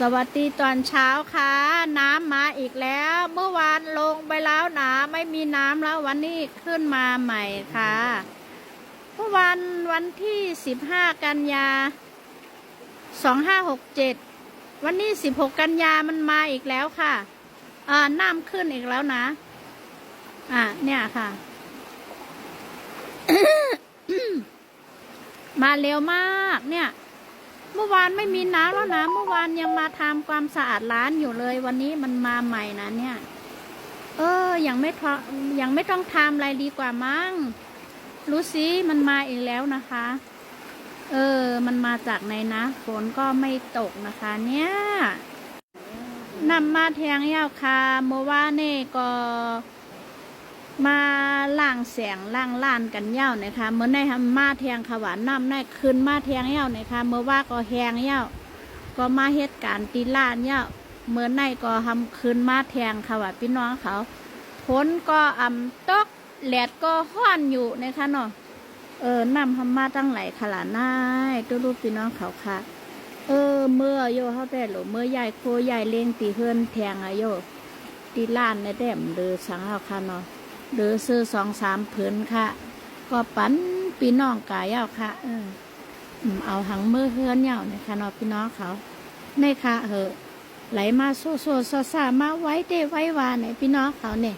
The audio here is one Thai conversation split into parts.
สวัสดีตอนเช้าค่ะน้ำมาอีกแล้วเมื่อวานลงไปแล้วนะไม่มีน้ำแล้ววันนี้ขึ้นมาใหม่ค่ะเมื่อวันที่15กันยา2567วันนี้16กันยามันมาอีกแล้วค่ะน้ำขึ้นอีกแล้วนะเนี่ยค่ะ มาเร็วมากเนี่ยเมื่อวานไม่มีน้ำแล้วนะเมื่อวานยังมาทำความสะอาดร้านอยู่เลยวันนี้มันมาใหม่นะเนี่ยยังไม่ต้องทำอะไรดีกว่ามั้งรู้สิมันมาอีกแล้วนะคะมันมาจากไหนนะฝนก็ไม่ตกนะคะเนี่ยนำมาแทงยาวค่ะเมื่อวานนี่ก็มาล่างแสงล่างล้านกันเย้านะคะเมื่อในมาแทงขวานน้ำในคืนมาแทงเย้านะคะเมื่อว่าก็แหงเย้าก็มาเหตุการณ์ตีล้านเย้าเมื่อในก็ทำคืนมาแทงขวานพี่น้องเขาฝนก็ตกแดดก็ห้อนอยู่นะคะเนาะน้ำทำมาตั้งไหลขลาน่ายตัวรูปพี่น้องเขาค่ะเมื่อโยเขาแต่หรือเมื่อใหญ่โคใหญ่เลี้ยงตีเฮือนแทงอะโยตีล้านในแดมเดือสังเอาค่ะเนาะเดือซื้อ2-3ผืนค่ะก็ปั้นพี่น้องกายเอาค่ะเอาหังมือเฮือนเน่าเนี่ยค่ะเนาะพี่น้องเขาในค่ะไหลมาโซซามาไว้เตไว้วาเนี่ยพี่น้องเขาเนี่ย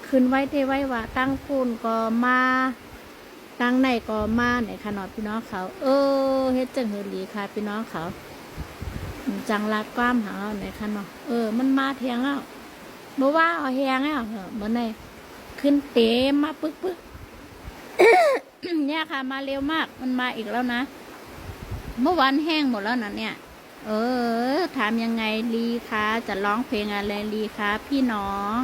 ขึ้นไว้เตไว้วาตั้งปูนก็มาตั้งในก็มาเนี่ยค่ะเนาะพี่น้องเขาเฮ็ดจังเฮลีค่ะพี่น้องเขาจังรักความหาเอาเนี่ยค่ะเนาะมันมาเทียงเอาบอกว่าเอาแหงเอาเหมือนในขึ้นเตะมาปึ๊ก เนี่ยค่ะมาเร็วมากมันมาอีกแล้วนะเมื่อวานแห้งหมดแล้วนะเนี่ยถามยังไงลีคะจะร้องเพลงอะไรลีคะพี่น้อง